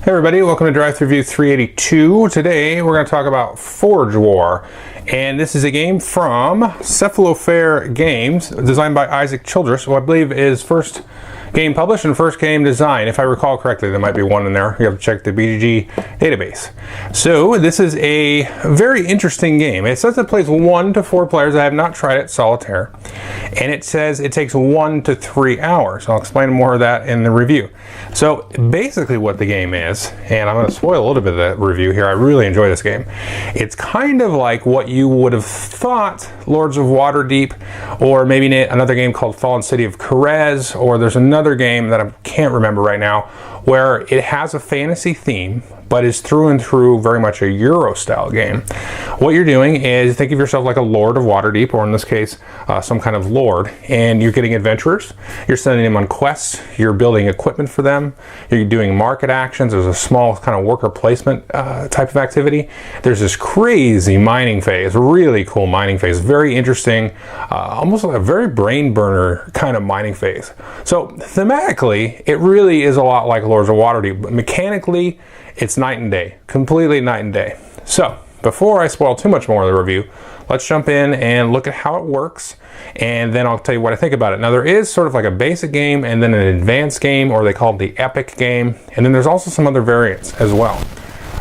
Hey everybody, welcome to Drive Thru Review 382. Today we're going to talk about Forge War, and this is a game from Cephalofair Games, designed by Isaac Childress, who I believe is first game published and first game design. If I recall correctly, there might be one in there. You have to check the BGG database. So this is a very interesting game. It says it plays 1 to 4 players. I have not tried it, solitaire. And it says it takes 1 to 3 hours. I'll explain more of that in the review. So basically what the game is, and I'm going to spoil a little bit of the review here. I really enjoy this game. It's kind of like what you would have thought Lords of Waterdeep, or maybe another game called Fallen City of Kerez, or there's another game that I can't remember right now, where it has a fantasy theme, but is through and through very much a Euro style game. What you're doing is think of yourself like a Lord of Waterdeep, or in this case, some kind of Lord, and you're getting adventurers. You're sending them on quests. You're building equipment for them. You're doing market actions. There's a small kind of worker placement type of activity. There's this crazy mining phase, really cool mining phase, very interesting, almost like a very brain burner kind of mining phase. So thematically, it really is a lot like Lords of Waterdeep, but mechanically, it's night and day, completely night and day. So before I spoil too much more of the review, let's jump in and look at how it works, and then I'll tell you what I think about it. Now, there is sort of like a basic game and then an advanced game, or they call it the epic game, and then there's also some other variants as well.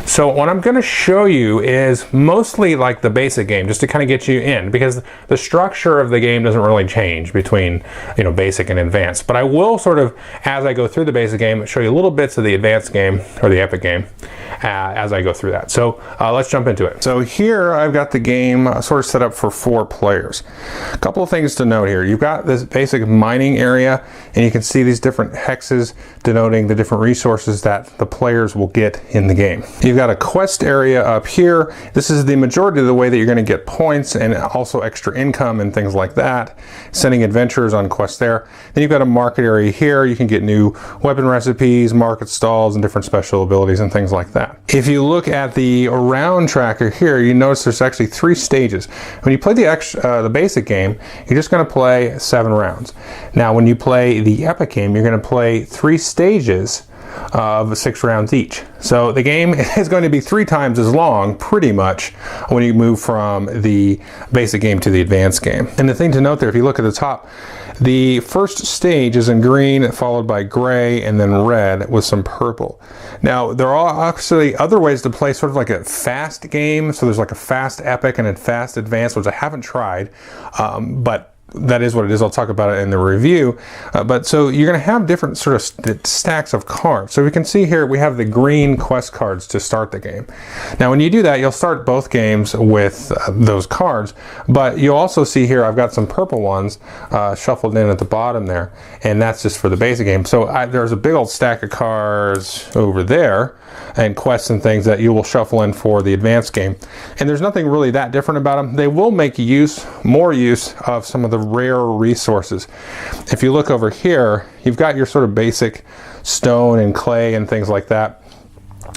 So what I'm going to show you is mostly like the basic game, just to kind of get you in, because the structure of the game doesn't really change between, basic and advanced. But I will sort of, as I go through the basic game, show you little bits of the advanced game or the epic game as I go through that. So let's jump into it. So here I've got the game sort of set up for 4 players. A couple of things to note here. You've got this basic mining area, and you can see these different hexes denoting the different resources that the players will get in the game. You've got a quest area up here. This is the majority of the way that you're going to get points and also extra income and things like that, sending adventurers on quests there. Then you've got a market area here. You can get new weapon recipes, market stalls, and different special abilities and things like that. If you look at the round tracker here, you notice there's actually 3 stages. When you play the basic game, you're just going to play 7 rounds. Now when you play the epic game, you're going to play 3 stages of 6 rounds each. So the game is going to be 3 times as long, pretty much, when you move from the basic game to the advanced game. And the thing to note there, if you look at the top, the first stage is in green, followed by gray, and then red with some purple. Now, there are actually other ways to play sort of like a fast game. So there's like a fast epic and a fast advanced, which I haven't tried, but that is what it is. I'll talk about it in the review. But so you're going to have different sort of stacks of cards. So we can see here we have the green quest cards to start the game. Now when you do that, you'll start both games with those cards, but you'll also see here I've got some purple ones shuffled in at the bottom there, and that's just for the basic game. So there's a big old stack of cards over there and quests and things that you will shuffle in for the advanced game. And there's nothing really that different about them. They will make more use of some of the rare resources. If you look over here, you've got your sort of basic stone and clay and things like that.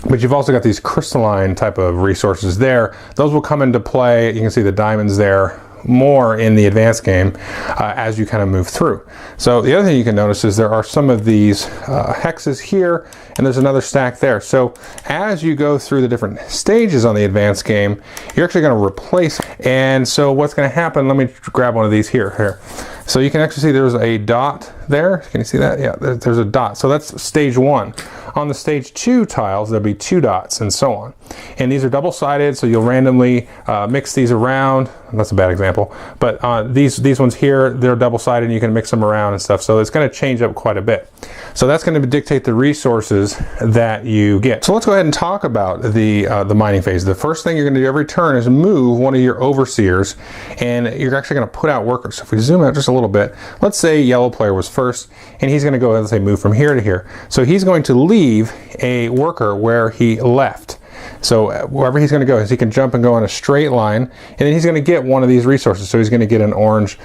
But you've also got these crystalline type of resources there. Those will come into play. You can see the diamonds there more in the advanced game as you kind of move through. So the other thing you can notice is there are some of these hexes here, and there's another stack there. So as you go through the different stages on the advanced game, you're actually going to replace. And so what's going to happen, let me grab one of these here. So you can actually see there's a dot there. Can you see that? Yeah, there's a dot. So that's stage 1. On the stage 2 tiles, there'll be 2 dots and so on. And these are double-sided, so you'll randomly mix these around. That's a bad example. But these ones here, they're double-sided, and you can mix them around and stuff. So it's going to change up quite a bit. So that's going to dictate the resources that you get. So let's go ahead and talk about the mining phase. The first thing you're going to do every turn is move one of your overseers, and you're actually going to put out workers. So if we zoom out just a little bit, let's say yellow player was first, and he's going to go ahead and say move from here to here. So he's going to leave a worker where he left. So wherever he's going to go is he can jump and go in a straight line, and then he's going to get one of these resources. So he's going to get an orange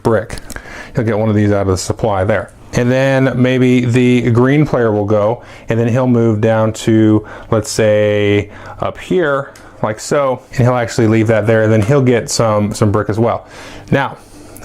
brick. He'll get one of these out of the supply there. And then maybe the green player will go, and then he'll move down to, let's say, up here, like so, and he'll actually leave that there, and then he'll get some brick as well. Now,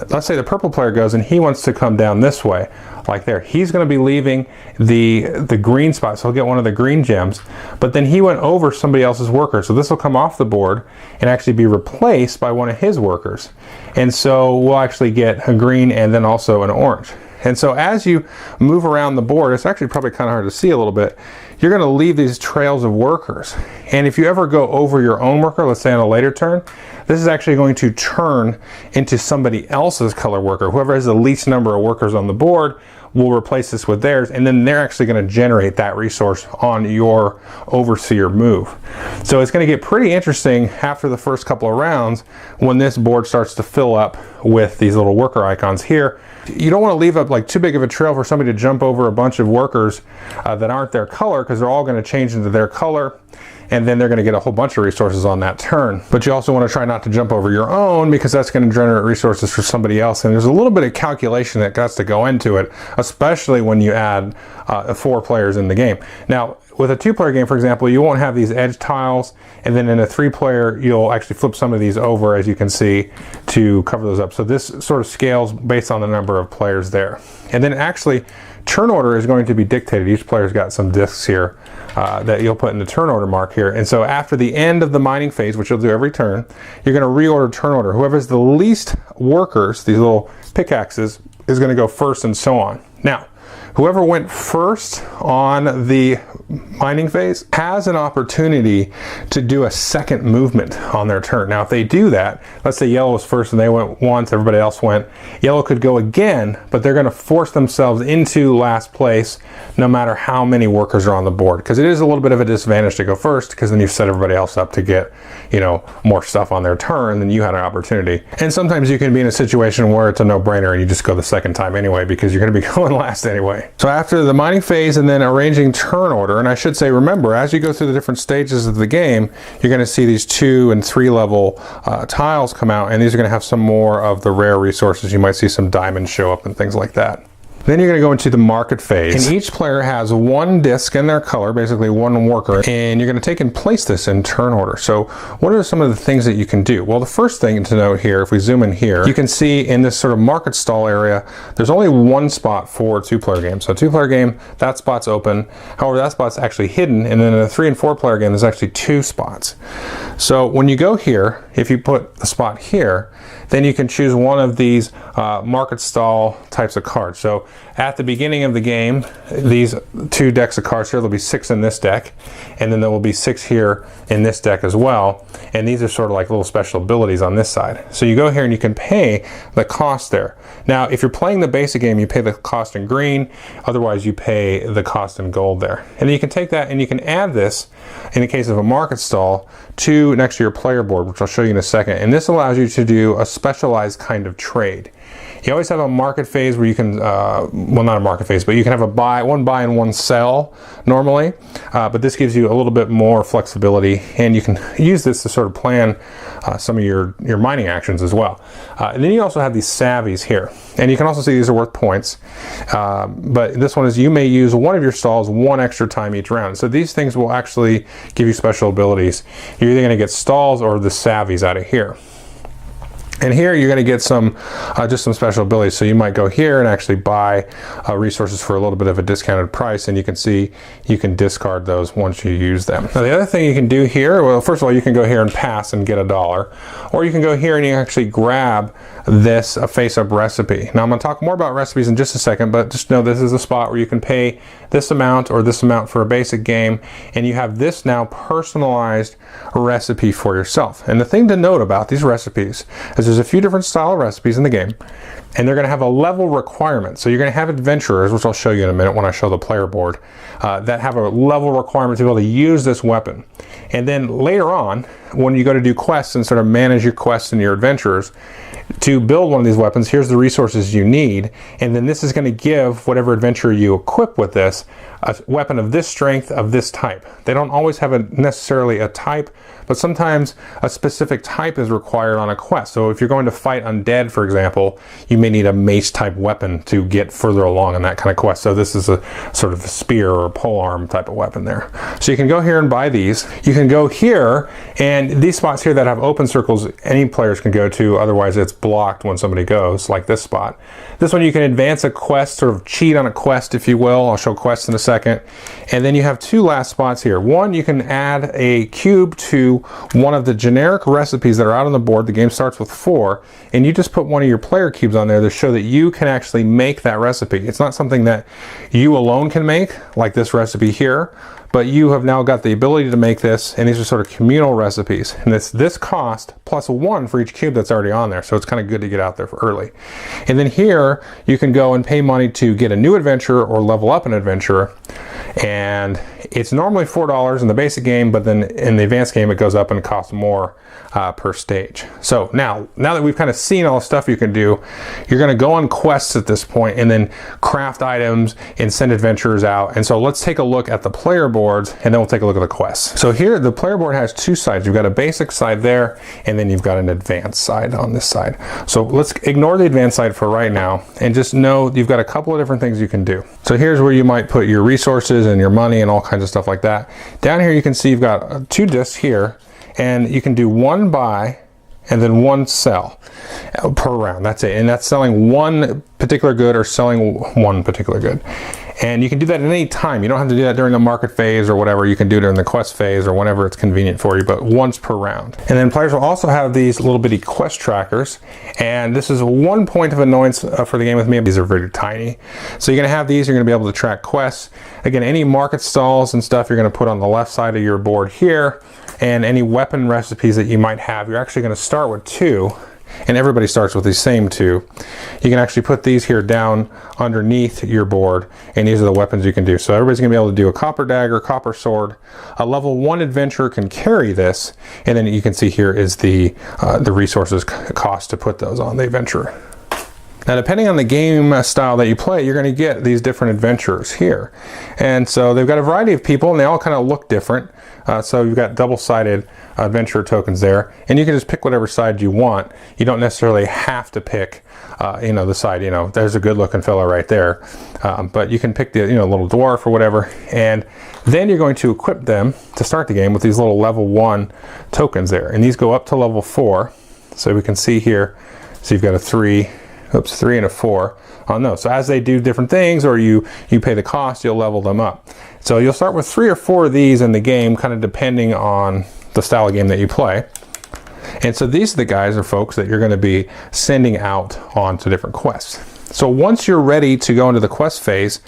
let's say the purple player goes and he wants to come down this way, like there. He's going to be leaving the green spot, so he'll get one of the green gems, but then he went over somebody else's worker, so this will come off the board and actually be replaced by one of his workers. And so we'll actually get a green and then also an orange. And so as you move around the board, it's actually probably kind of hard to see a little bit, you're going to leave these trails of workers. And if you ever go over your own worker, let's say on a later turn, this is actually going to turn into somebody else's color worker. Whoever has the least number of workers on the board will replace this with theirs, and then they're actually going to generate that resource on your overseer move. So it's going to get pretty interesting after the first couple of rounds when this board starts to fill up with these little worker icons here. You don't want to leave up like too big of a trail for somebody to jump over a bunch of workers that aren't their color, because they're all going to change into their color, and then they're going to get a whole bunch of resources on that turn. But you also want to try not to jump over your own, because that's going to generate resources for somebody else, and there's a little bit of calculation that has to go into it, especially when you add 4 players in the game. Now, with a 2-player game, for example, you won't have these edge tiles, and then in a 3-player, you'll actually flip some of these over, as you can see, to cover those up. So this sort of scales based on the number of players there. And then actually, turn order is going to be dictated. Each player's got some discs here that you'll put in the turn order mark here. And so after the end of the mining phase, which you'll do every turn, you're going to reorder turn order. Whoever has the least workers, these little pickaxes, is going to go first, and so on. Now, whoever went first on the mining phase has an opportunity to do a second movement on their turn. Now, if they do that, let's say yellow was first and they went once, everybody else went, yellow could go again, but they're going to force themselves into last place no matter how many workers are on the board, because it is a little bit of a disadvantage to go first, because then you've set everybody else up to get, you know, more stuff on their turn than you had an opportunity. And sometimes you can be in a situation where it's a no-brainer and you just go the second time anyway, because you're going to be going last anyway. So after the mining phase and then arranging turn order, and I should say, remember, as you go through the different stages of the game, you're going to see these 2 and 3 level tiles come out, and these are going to have some more of the rare resources. You might see some diamonds show up and things like that. Then you're going to go into the market phase, and each player has 1 disc in their color, basically 1 worker, and you're going to take and place this in turn order. So what are some of the things that you can do? Well, the first thing to note here, if we zoom in here, you can see in this sort of market stall area, there's only 1 spot for a 2-player game. So a 2-player game, that spot's open. However, that spot's actually hidden, and then in a 3- and 4-player game, there's actually 2 spots. So when you go here, if you put the spot here, then you can choose one of these market stall types of cards. So at the beginning of the game, these 2 decks of cards here, there'll be 6 in this deck, and then there will be 6 here in this deck as well. And these are sort of like little special abilities on this side. So you go here and you can pay the cost there. Now, if you're playing the basic game, you pay the cost in green. Otherwise, you pay the cost in gold there. And then you can take that and you can add this, in the case of a market stall, to next to your player board, which I'll show you in a second. And this allows you to do a specialized kind of trade. You always have a market phase where you can, well, not a market phase, but you can have one buy and one sell normally, but this gives you a little bit more flexibility, and you can use this to sort of plan some of your mining actions as well. And then you also have these savvies here, and you can also see these are worth points, but this one is you may use one of your stalls 1 extra time each round. So these things will actually give you special abilities. You're either going to get stalls or the savvies out of here. And here you're going to get some, just some special abilities. So you might go here and actually buy resources for a little bit of a discounted price, and you can see you can discard those once you use them. Now the other thing you can do here, well, first of all, you can go here and pass and get $1, or you can go here and you actually grab this face-up recipe. Now I'm going to talk more about recipes in just a second, but just know this is a spot where you can pay this amount or this amount for a basic game, and you have this now personalized recipe for yourself. And the thing to note about these recipes is there's a few different style of recipes in the game, and they're going to have a level requirement. So you're going to have adventurers, which I'll show you in a minute when I show the player board, that have a level requirement to be able to use this weapon. And then later on, when you go to do quests and sort of manage your quests and your adventurers, to build one of these weapons, here's the resources you need, and then this is going to give whatever adventurer you equip with this a weapon of this strength, of this type. They don't always have necessarily a type, but sometimes a specific type is required on a quest. So if you're going to fight undead, for example, you may need a mace type weapon to get further along in that kind of quest. So this is a sort of a spear or a polearm type of weapon there. So you can go here and buy these. You can go here, and these spots here that have open circles, any players can go to, otherwise it's just blocked when somebody goes, like this spot. This one you can advance a quest, sort of cheat on a quest, if you will. I'll show quests in a second. And then you have two last spots here. One, you can add a cube to one of the generic recipes that are out on the board. The game starts with 4, and you just put one of your player cubes on there to show that you can actually make that recipe. It's not something that you alone can make, like this recipe here, but you have now got the ability to make this, and these are sort of communal recipes. And it's this cost plus 1 for each cube that's already on there, so it's kind of good to get out there for early. And then here, you can go and pay money to get a new adventurer or level up an adventurer, and it's normally $4 in the basic game, but then in the advanced game it goes up and costs more per stage. So now that we've kind of seen all the stuff you can do, you're going to go on quests at this point and then craft items and send adventurers out. And so let's take a look at the player boards, and then we'll take a look at the quests. So here the player board has two sides. You've got a basic side there, and then you've got an advanced side on this side. So let's ignore the advanced side for right now and just know you've got a couple of different things you can do. So here's where you might put your resources and your money and all kinds of stuff like that. Down here you can see you've got 2 discs here, and you can do 1 buy and then 1 sell per round. That's it. And that's selling one particular good or selling one particular good. And you can do that at any time. You don't have to do that during the market phase or whatever. You can do it during the quest phase or whenever it's convenient for you, but once per round. And then players will also have these little bitty quest trackers. And this is one point of annoyance for the game with me. These are very tiny. So you're gonna have these, you're gonna be able to track quests. Again, any market stalls and stuff you're gonna put on the left side of your board here. And any weapon recipes that you might have, you're actually gonna start with 2. And everybody starts with these same 2. You can actually put these here down underneath your board, and these are the weapons you can do. So everybody's gonna be able to do a copper dagger, copper sword. A level 1 adventurer can carry this, and then you can see here is the resources cost to put those on the adventurer. Now, depending on the game style that you play, you're going to get these different adventurers here. And so they've got a variety of people, and they all kind of look different. So you've got double-sided adventurer tokens there, and you can just pick whatever side you want. You don't necessarily have to pick, the side, there's a good-looking fella right there. But you can pick the, little dwarf or whatever, and then you're going to equip them to start the game with these little level 1 tokens there. And these go up to level 4. So we can see here, so you've got a 3 and a 4 on those. So as they do different things, or you pay the cost, you'll level them up. So you'll start with 3 or 4 of these in the game, kind of depending on the style of game that you play. And so these are the guys or folks that you're going to be sending out onto different quests. So once you're ready to go into the quest phase,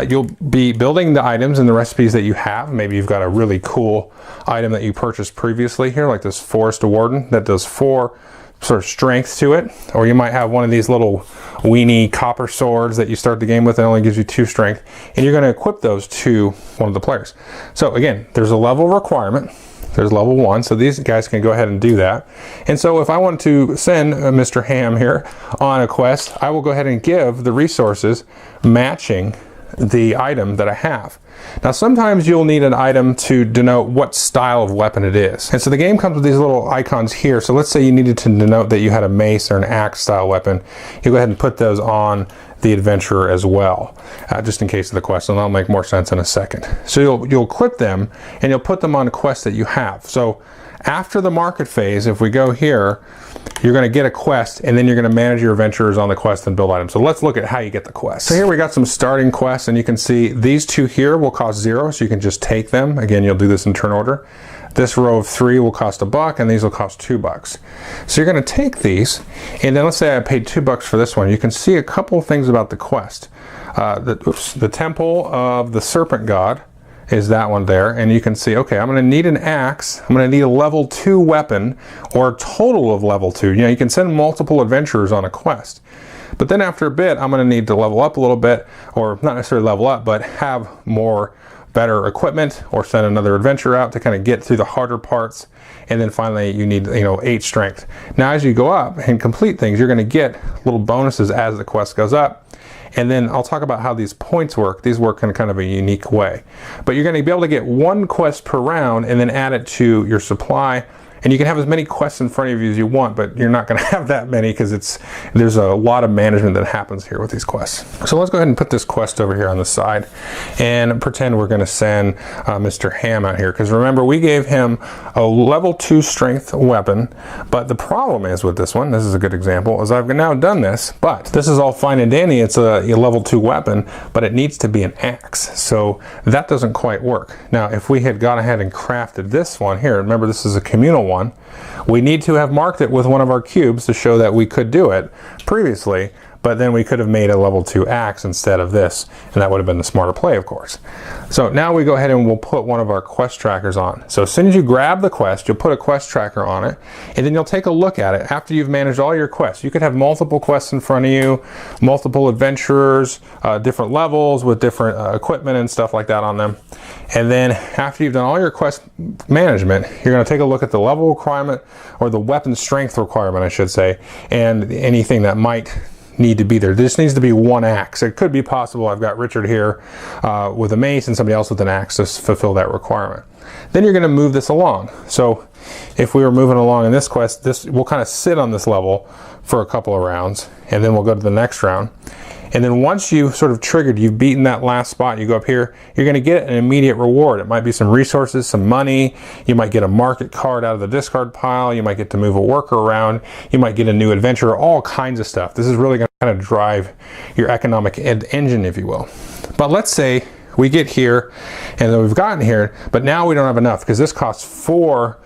you'll be building the items and the recipes that you have. Maybe you've got a really cool item that you purchased previously here, like this Forest Warden that does 4 sort of strength to it, or you might have one of these little weenie copper swords that you start the game with that only gives you 2 strength, and you're going to equip those to one of the players. So again, there's a level requirement. There's level 1, so these guys can go ahead and do that. And so if I want to send Mr. Ham here on a quest, I will go ahead and give the resources matching the item that I have. Now sometimes you'll need an item to denote what style of weapon it is. And so the game comes with these little icons here. So let's say you needed to denote that you had a mace or an axe style weapon. You go ahead and put those on the adventurer as well, just in case of the quest, and that'll make more sense in a second. So you'll equip them and you'll put them on a quest that you have. So after the market phase, if we go here, you're going to get a quest, and then you're going to manage your adventurers on the quest and build items. So let's look at how you get the quest. So here we got some starting quests, and you can see these 2 here will cost 0, so you can just take them. Again, you'll do this in turn order. This row of 3 will cost $1, and these will cost $2. So you're going to take these, and then let's say I paid $2 for this one. You can see a couple of things about the quest. The Temple of the Serpent God is that one there, and you can see, okay, I'm going to need an axe, I'm going to need a level 2 weapon, or a total of level 2. You can send multiple adventurers on a quest. But then after a bit, I'm going to need to level up a little bit, or not necessarily level up, but have better equipment, or send another adventurer out to kind of get through the harder parts. And then finally you need 8 strength. Now as you go up and complete things, you're going to get little bonuses as the quest goes up. And then I'll talk about how these points work. These work in kind of a unique way. But you're going to be able to get 1 quest per round and then add it to your supply And you can have as many quests in front of you as you want, but you're not going to have that many because there's a lot of management that happens here with these quests. So let's go ahead and put this quest over here on the side and pretend we're going to send Mr. Ham out here, because remember, we gave him a level 2 strength weapon, but the problem is with this one, this is a good example, is I've now done this, but this is all fine and dandy. It's a level 2 weapon, but it needs to be an axe, so that doesn't quite work. Now, if we had gone ahead and crafted this one here, remember this is a communal one, we need to have marked it with one of our cubes to show that we could do it previously, but then we could have made a level 2 axe instead of this, and that would have been the smarter play, of course. So now we go ahead and we'll put one of our quest trackers on. So as soon as you grab the quest, you'll put a quest tracker on it, and then you'll take a look at it after you've managed all your quests. You could have multiple quests in front of you, multiple adventurers, different levels with different equipment and stuff like that on them. And then after you've done all your quest management, you're going to take a look at the level requirement, or the weapon strength requirement, I should say, and anything that might need to be there. This needs to be one axe. It could be possible I've got Richard here with a mace and somebody else with an axe to fulfill that requirement. Then you're going to move this along. So if we were moving along in this quest, this will kind of sit on this level for a couple of rounds, and then we'll go to the next round. And then once you sort of triggered, you've beaten that last spot, you go up here, you're going to get an immediate reward. It might be some resources, some money, you might get a market card out of the discard pile, you might get to move a worker around, you might get a new adventure, all kinds of stuff. This is really going to kind of drive your economic engine, if you will. But let's say we get here, and then we've gotten here, but now we don't have enough, because this costs 4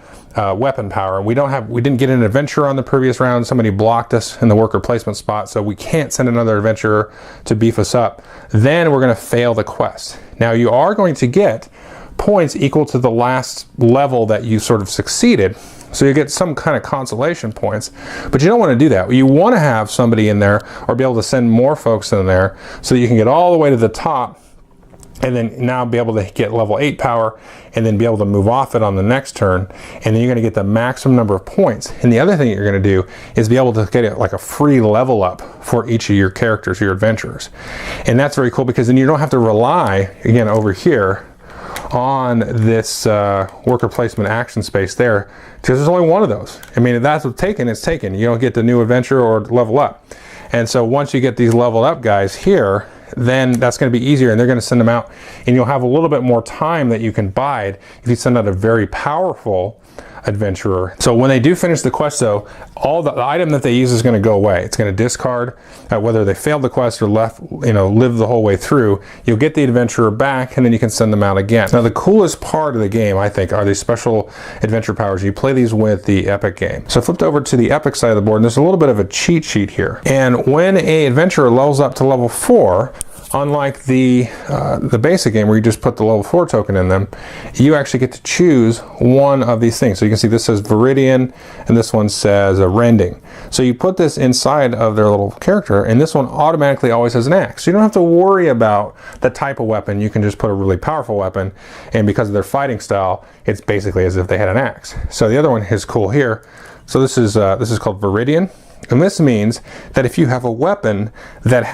weapon power. We didn't get an adventurer on the previous round. Somebody blocked us in the worker placement spot, so we can't send another adventurer to beef us up. Then we're going to fail the quest. Now you are going to get points equal to the last level that you sort of succeeded. So you get some kind of consolation points, but you don't want to do that. You want to have somebody in there, or be able to send more folks in there, so that you can get all the way to the top, and then now be able to get level 8 power, and then be able to move off it on the next turn, and then you're going to get the maximum number of points. And the other thing you're going to do is be able to get it like a free level up for each of your characters, your adventurers. And that's very cool, because then you don't have to rely, again, over here on this worker placement action space there, because there's only one of those. I mean, if that's what's taken, it's taken. You don't get the new adventure or level up. And so once you get these leveled up guys here, then that's going to be easier, and they're going to send them out, and you'll have a little bit more time that you can bide if you send out a very powerful adventurer. So when they do finish the quest, though, all the item that they use is going to go away. It's going to discard, whether they failed the quest or left, live the whole way through. You'll get the adventurer back, and then you can send them out again. Now, the coolest part of the game, I think, are these special adventure powers. You play these with the Epic game. So I flipped over to the Epic side of the board, and there's a little bit of a cheat sheet here. And when an adventurer levels up to level 4, unlike the basic game where you just put the level 4 token in them, you actually get to choose one of these things. So you can see this says Viridian, and this one says Rending. So you put this inside of their little character, and this one automatically always has an axe. So you don't have to worry about the type of weapon. You can just put a really powerful weapon, and because of their fighting style, it's basically as if they had an axe. So the other one is cool here. So this is called Viridian. And this means that if you have a weapon that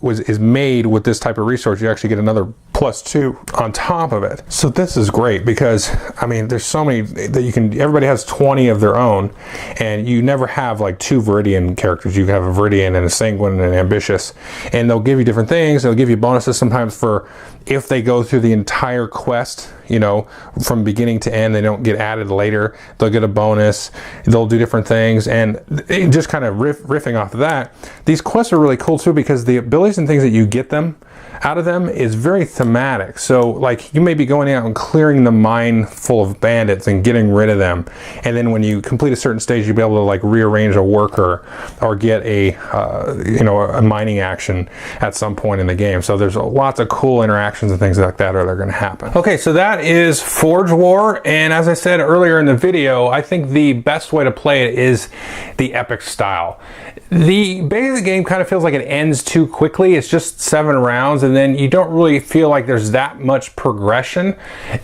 is made with this type of resource, you actually get another +2 on top of it. So this is great, because I mean, there's so many that you can, everybody has 20 of their own, and you never have like 2 Viridian characters. You have a Viridian and a Sanguine and an Ambitious, and they'll give you different things. They'll give you bonuses sometimes for if they go through the entire quest, from beginning to end. They don't get added later. They'll get a bonus. They'll do different things, and just kind of riffing off of that, these quests are really cool too, because the abilities and things that you get out of them is very thematic. So like, you may be going out and clearing the mine full of bandits and getting rid of them, and then when you complete a certain stage, you'll be able to like rearrange a worker or get a mining action at some point in the game. So there's lots of cool interactions and things like that are going to happen. Okay, so that is Forge War, and as I said earlier in the video, I think the best way to play it is the Epic style. The basic game kind of feels like it ends too quickly. It's just 7 rounds, and then you don't really feel like there's that much progression.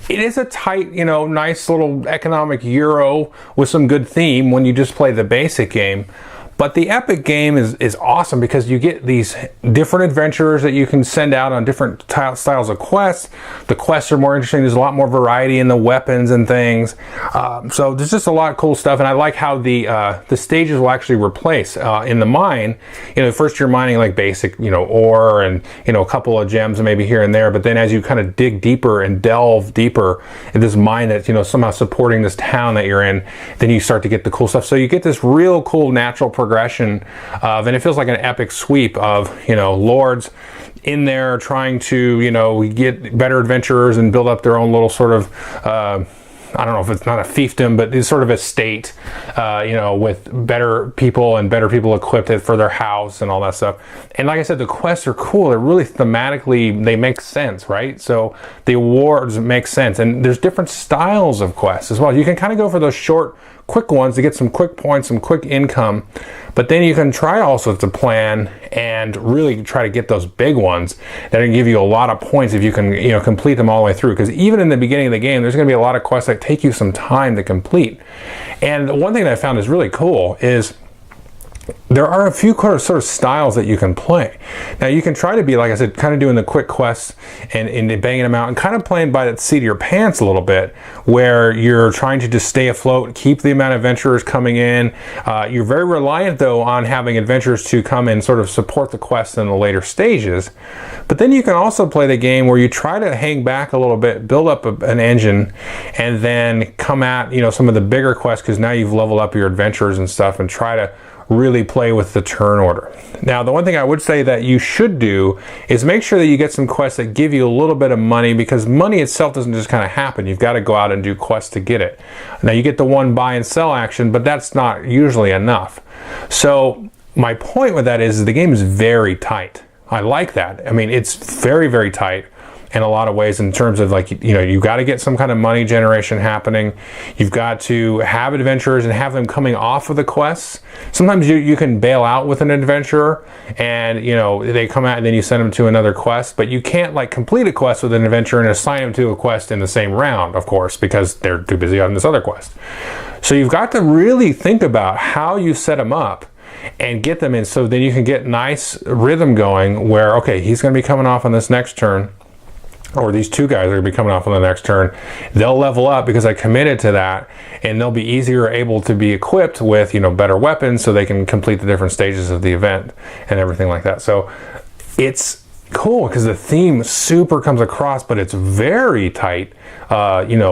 It is a tight, nice little economic Euro with some good theme when you just play the basic game. But the Epic game is awesome because you get these different adventurers that you can send out on different styles of quests. The quests are more interesting. There's a lot more variety in the weapons and things. So there's just a lot of cool stuff. And I like how the stages will actually replace in the mine. First you're mining like basic, ore and, a couple of gems maybe here and there. But then as you kind of dig deeper and delve deeper in this mine that's, somehow supporting this town that you're in, then you start to get the cool stuff. So you get this real cool natural progression of, and it feels like an epic sweep of, lords in there trying to, get better adventurers and build up their own little sort of, I don't know if it's not a fiefdom, but it's sort of a state, with better people and better people equipped for their house and all that stuff. And like I said, the quests are cool. They're really thematically, they make sense, right? So the awards make sense. And there's different styles of quests as well. You can kind of go for those short, quick ones to get some quick points, some quick income. But then you can try also to plan and really try to get those big ones that are going to give you a lot of points if you can, complete them all the way through. Because even in the beginning of the game, there's going to be a lot of quests that take you some time to complete. And one thing that I found is really cool is there are a few sort of styles that you can play. Now you can try to be, like I said, kind of doing the quick quests and banging them out and kind of playing by the seat of your pants a little bit, where you're trying to just stay afloat, keep the amount of adventurers coming in. You're very reliant though on having adventurers to come and sort of support the quests in the later stages. But then you can also play the game where you try to hang back a little bit, build up an engine, and then come at some of the bigger quests because now you've leveled up your adventurers and stuff, and try to really play with the turn order. Now, the one thing I would say that you should do is make sure that you get some quests that give you a little bit of money, because money itself doesn't just kind of happen. You've got to go out and do quests to get it. Now, you get the one buy and sell action, but that's not usually enough. So my point with that is the game is very tight. I like that. I mean, it's very, very tight in a lot of ways in terms of, like, you've got to get some kind of money generation happening. You've got to have adventurers and have them coming off of the quests. Sometimes you can bail out with an adventurer and, they come out and then you send them to another quest, but you can't like complete a quest with an adventurer and assign them to a quest in the same round, of course, because they're too busy on this other quest. So you've got to really think about how you set them up and get them in, so then you can get nice rhythm going where, okay, he's going to be coming off on this next turn, or these two guys are going to be coming off on the next turn. They'll level up because I committed to that, and they'll be easier able to be equipped with, better weapons so they can complete the different stages of the event and everything like that. So it's cool because the theme super comes across, but it's very tight,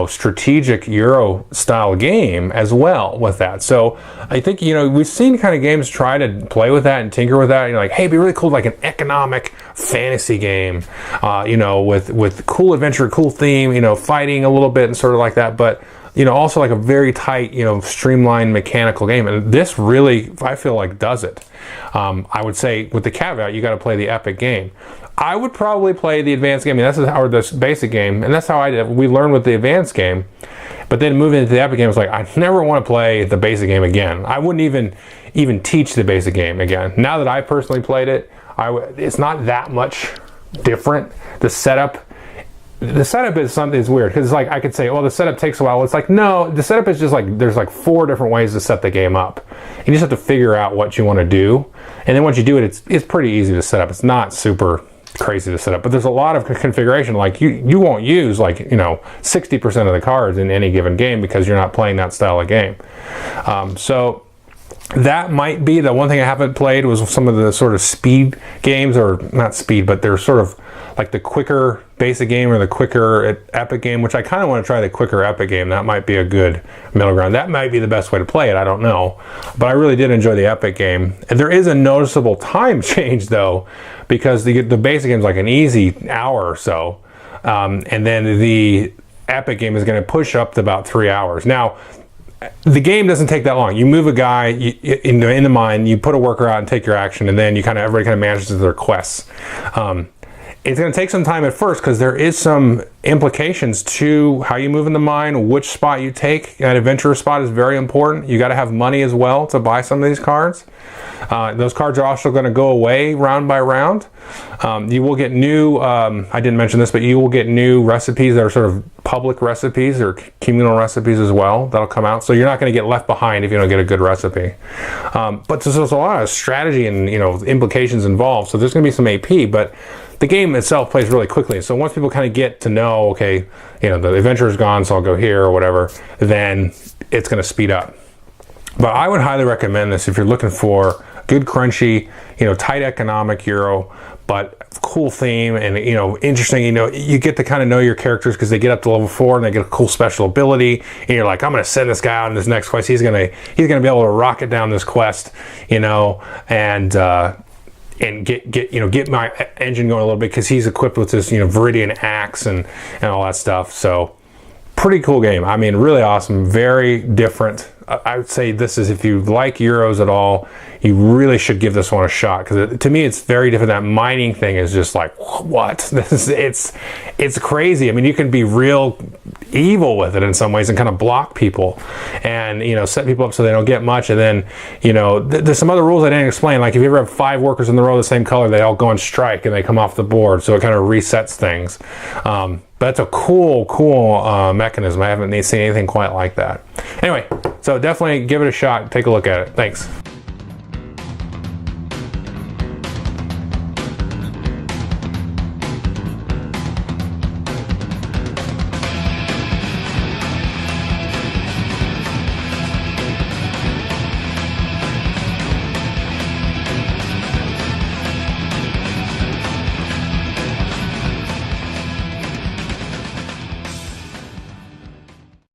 strategic Euro style game as well with that. So I think, we've seen kind of games try to play with that and tinker with that. Like, hey, it'd be really cool, like an economic fantasy game, with cool adventure, cool theme, fighting a little bit and sort of like that. But, also like a very tight, streamlined mechanical game. And this really, I feel like, does it. I would say with the caveat, you got to play the Epic game. I would probably play the advanced game. Or the basic game, and that's how I did. We learned with the advanced game, but then moving into the Epic game was like, I never want to play the basic game again. I wouldn't even teach the basic game again. Now that I personally played it, it's not that much different. The setup is something that's weird, because like I could say, well, the setup takes a while. It's like, no, the setup is just like, there's like 4 different ways to set the game up. You just have to figure out what you want to do, and then once you do it, it's pretty easy to set up. It's not super crazy to set up, but there's a lot of configuration. Like you won't use 60% of the cards in any given game because you're not playing that style of game. So that might be the one thing I haven't played, was some of the sort of speed games, or not speed, but they're sort of like the quicker basic game or the quicker Epic game, which I kind of want to try the quicker Epic game. That might be a good middle ground. That might be the best way to play it. I don't know. But I really did enjoy the Epic game. And there is a noticeable time change, though, because the basic game is like an easy hour or so. And then the Epic game is going to push up to about 3 hours. Now, the game doesn't take that long. You move a guy in the mine, you put a worker out and take your action, and then everybody kind of manages their quests. it's going to take some time at first because there is some implications to how you move in the mine, which spot you take. That adventurer spot is very important. You got to have money as well to buy some of these cards. Those cards are also going to go away round by round. You will get new, I didn't mention this, but you will get new recipes that are sort of public recipes or communal recipes as well that'll come out. So you're not going to get left behind if you don't get a good recipe. But there's a lot of strategy and implications involved. So there's going to be some AP, but the game itself plays really quickly. So once people kind of get to know, okay, the adventurer's gone, so I'll go here or whatever, then it's going to speed up. But I would highly recommend this if you're looking for good, crunchy, tight economic Euro, but cool theme and interesting. You get to kind of know your characters because they get up to level 4 and they get a cool special ability, and you're like, I'm going to send this guy out on this next quest. He's gonna be able to rocket down this quest, and get my engine going a little bit because he's equipped with this Viridian axe and all that stuff. So pretty cool game. I mean, really awesome, very different. I would say this is, if you like Euros at all, you really should give this one a shot, because to me it's very different. That mining thing is just like, what? It's crazy. I mean, you can be real evil with it in some ways and kind of block people and set people up so they don't get much. And then there's some other rules I didn't explain, like if you ever have 5 workers in the row of the same color, they all go on strike and they come off the board, so it kind of resets things. But that's a cool mechanism. I haven't seen anything quite like that. Anyway, so definitely give it a shot. Take a look at it. Thanks.